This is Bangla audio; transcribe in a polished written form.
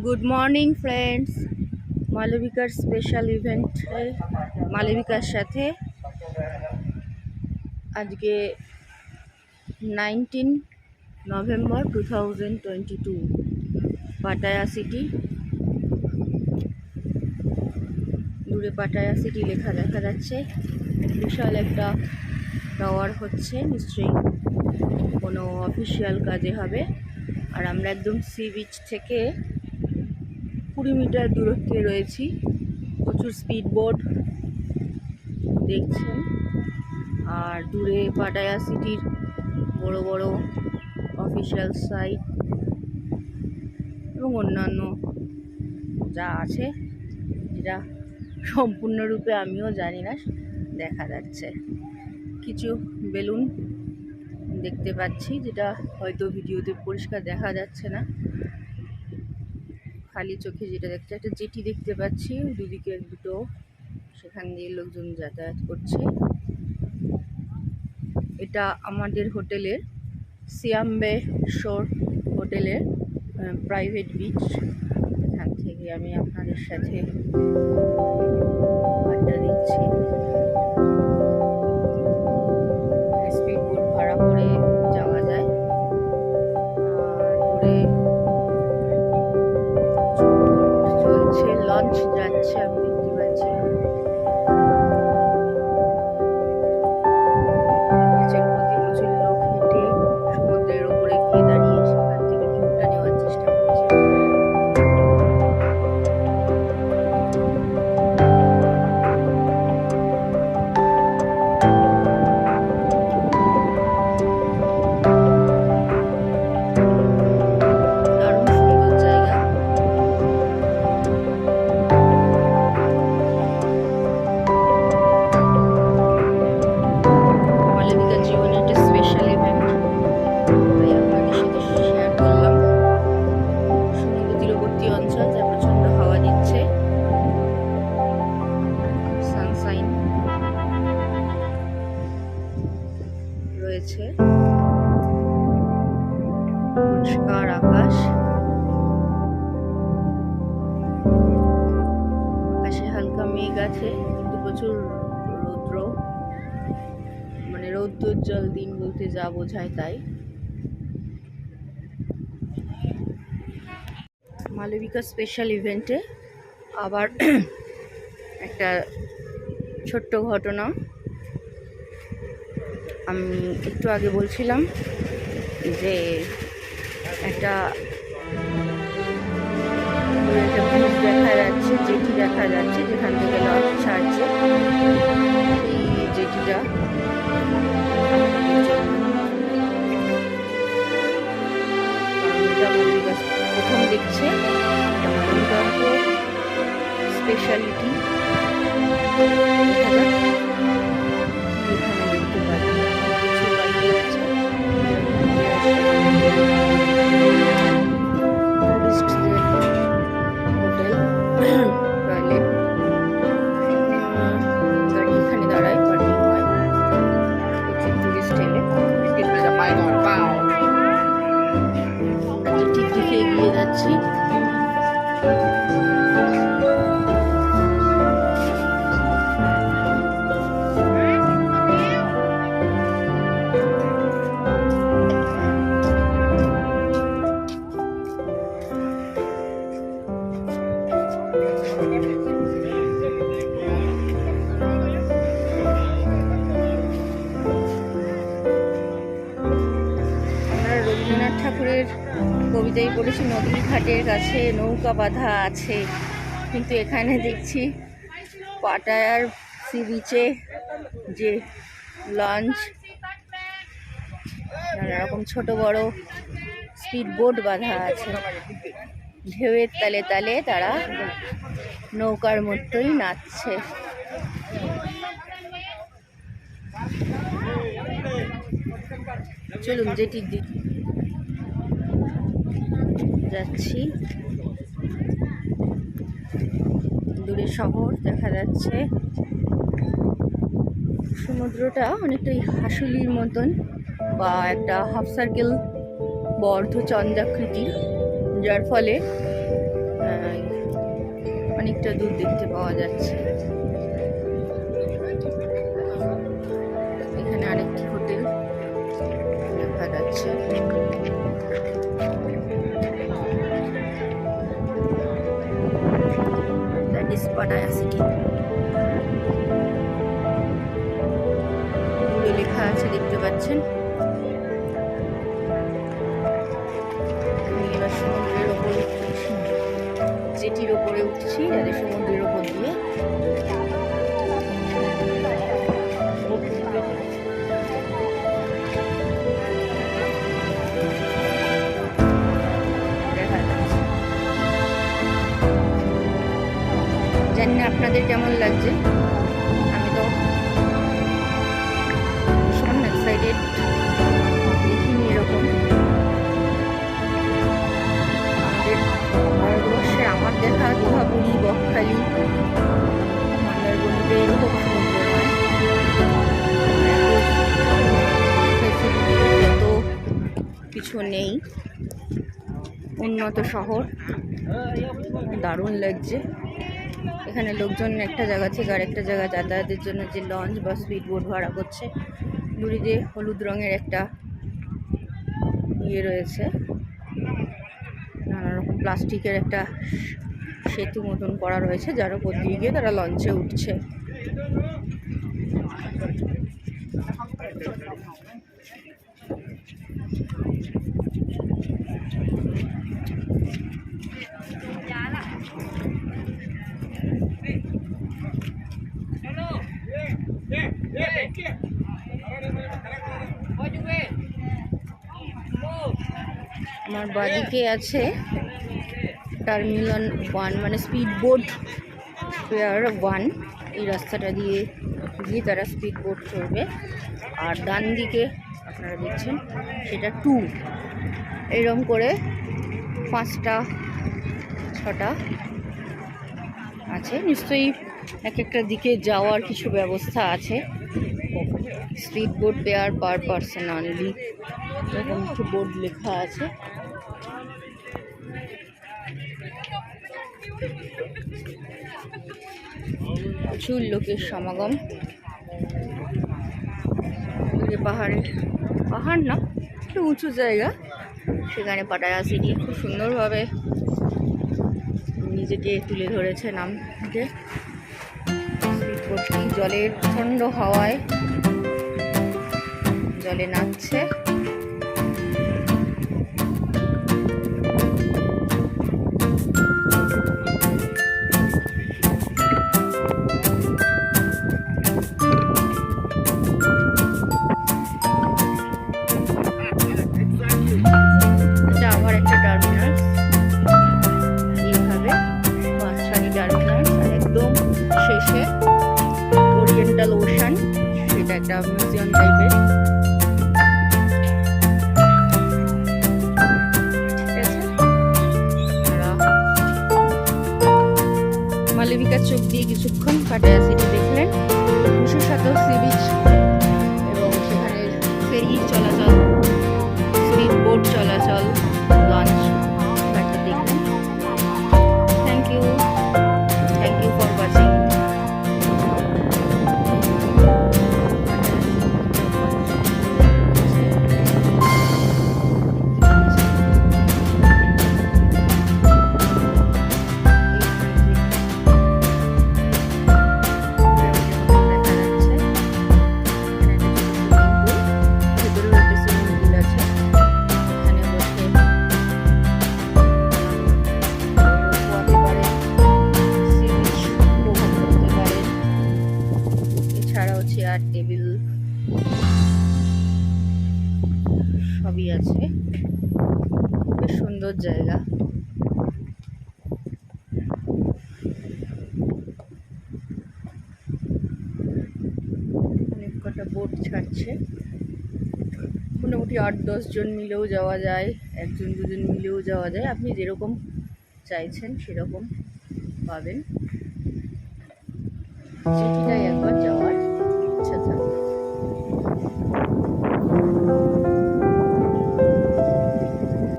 গুড মর্নিং ফ্রেন্ডস, মালবিকার স্পেশাল ইভেন্টে মালবিকার সাথে আজকে 19 নভেম্বর 2022 পাটায়া সিটি। দূরে পাটায়া সিটি লেখা দেখা যাচ্ছে। বিশাল একটা টাওয়ার হচ্ছে, নিশ্চয়ই কোনো অফিসিয়াল কাজে হবে। আর আমরা একদম সি বিচ থেকে 20 মিটার দূরত্বে রয়েছি। প্রচুর স্পিড বোট দেখছেন। আর দূরে পাটায়া সিটির বড় বড় অফিসিয়াল সাইট এবং অন্যান্য যা আছে, যেটা সম্পূর্ণরূপে আমিও জানি না, দেখা যাচ্ছে। কিছু বেলুন দেখতে পাচ্ছি, যেটা হয়তো ভিডিওতে পরিষ্কার দেখা যাচ্ছে না। খালি চোখে যেটা দেখতে, একটা জেটি দেখতে পাচ্ছি, দুদিকে দুটো, সেখান দিয়ে লোকজন যাতায়াত করছে। এটা আমাদের হোটেলের সিয়াম্বে শোর হোটেলের প্রাইভেট বিচ। এখান থেকে আমি আপনাদের সাথে আড্ডা দিচ্ছি। স্পিড বোট ভাড়া করে যাওয়া যায়। দূরে চলছে, লঞ্চ যাচ্ছে, আমি দেখতে পাচ্ছি। প্রচুর লোক হেঁটে সমুদ্রের ওপরে গিয়ে দাঁড়িয়ে সেখান থেকে ভিউটা নেওয়ার চেষ্টা করছে। দারুণ সুন্দর জায়গা। মালবিকার জীবনে একটা স্পেশাল ইভেন্ট, তাই আপনাদের সাথে শেয়ার করলাম। সমুদ্র তীরবর্তী অঞ্চল, তাই প্রচন্ড হাওয়া দিচ্ছে, সানশাইন রয়েছে, পরিষ্কার আকাশ। আকাশে হালকা মেঘ আছে, কিন্তু প্রচুর রৌদ্র, মানে রৌদ্রোজ্জ্বল দিন বলতে যা বোঝায় তাই। মালবিকা স্পেশাল ইভেন্টে আবার একটা ছোট্ট ঘটনা। আমি একটু আগে বলছিলাম যে একটা ব্রিজ দেখা যাচ্ছে, জেটি দেখা যাচ্ছে, যেখান থেকে লঞ্চ ছাড়ছে। এই জেটিটা প্রথম দেখছে, স্পেশালিটি এখানে দেখতে পারি। টুরিস্টদের হোটেল, টয়লেট, গাড়ি এখানে দাঁড়ায়, পার্কিং হয়। প্রচুর টুরিস্ট এলে ঠিক দিকে এগিয়ে যাচ্ছি। রবীন্দ্রনাথ ঠাকুরের কবিতায় পড়েছি, নদীর ঘাটের কাছে নৌকা বাঁধা আছে, কিন্তু এখানে দেখছি পাটায়ার সি বিচে যে লঞ্চ, নানা রকম ছোট বড় স্পিড বোট বাঁধা আছে। ঢেউয়ের তালে তালে তারা নৌকার মতোই নাচছে। চলুন যেটির দিকে যাচ্ছি। দূরে শহর দেখা যাচ্ছে। সমুদ্রটা অনেকটাই হাসুলির মতন, বা একটা হাফ সার্কেল বা অর্ধচন্দ্রাকৃতির, যার ফলে খানিকটা দূর দেখতে পাওয়া যাচ্ছে। এখানে আরেকটি হোটেল দেখা যাচ্ছে। That is Pattaya city. দূরে লেখা আছে, দেখতে পাচ্ছেন। আমি এবার সমুদ্রের ওপর জেটির ওপরে উঠছি, যাদের সমুদ্রের ওপর দিয়ে দেখা যাচ্ছে। জানি না আপনাদের কেমন লাগছে। আমি তো ভীষণ এক্সাইটেড, দেখিনি এরকম। আমাদের ভারতবর্ষে আমার দেখা দীঘাপুরি, বকখালি, মন্দারমণিতে এরকম সমুদ্র নয়। এত কিছু নেই, উন্নত শহর, দারুণ লাগছে। এখানে লোকজন একটা জায়গা থেকে আরেকটা জায়গা যাতায়াতের জন্য যে লঞ্চ বা স্পিড বোট ভাড়া করছে, দূরে যে হলুদ রঙের একটা ইয়ে রয়েছে, নানা রকম প্লাস্টিকের একটা সেতু মতন করা রয়েছে, যার উপর দিয়ে গিয়ে তারা লঞ্চে উঠছে। আমার বাদিকে আছে টার্মিনাল 1, মানে স্পিড বোট ফেয়ার 1। এই রাস্তাটা দিয়ে গিয়ে তারা স্পিড বোট চড়বে। আর ডান দিকে আপনারা দেখছেন সেটা 2। এরকম করে 5টা 6টা আছে। নিশ্চয়ই এক একটা দিকে যাওয়ার কিছু ব্যবস্থা আছে। Speed boat fair per person only, এরকম কিছু বোর্ড লেখা আছে। প্রচুর লোকের সমাগম। পাহাড় না, একটু উঁচু জায়গা, সেখানে পাটায়া সিটি খুব সুন্দরভাবে নিজেকে তুলে ধরেছে নামকে। জলের ঠান্ড হাওয়ায় জলে নাচছে। এটা আবার একটা টার্মিনাল, এইভাবে 5টি টার্মিনাল। আর একদম শেষে ওরিয়েন্টাল ওশান, সেটা একটা মিউজিয়াম টাইপের। মালবিকার চোখ দিয়ে কিছুক্ষণ পাটায়া সিটি দেখলেন, বিশেষত সি বিচ এবং সেখানে ফেরি চলাচল, স্পিড বোট চলাচল, লঞ্চ দেখলেন। Thank you for watching. Chair table সবই আছে, বেশ সুন্দর জায়গা। অনেক কটা বোট ছাড়ছে, মোটামুটি 8-10 জন মিলেও যাওয়া যায়, 1-2 জন মিলেও যাওয়া যায়। আপনি যেরকম চাইছেন সেরকম পাবেন। যেটাই একবার যাওয়ার ইচ্ছা থাকে।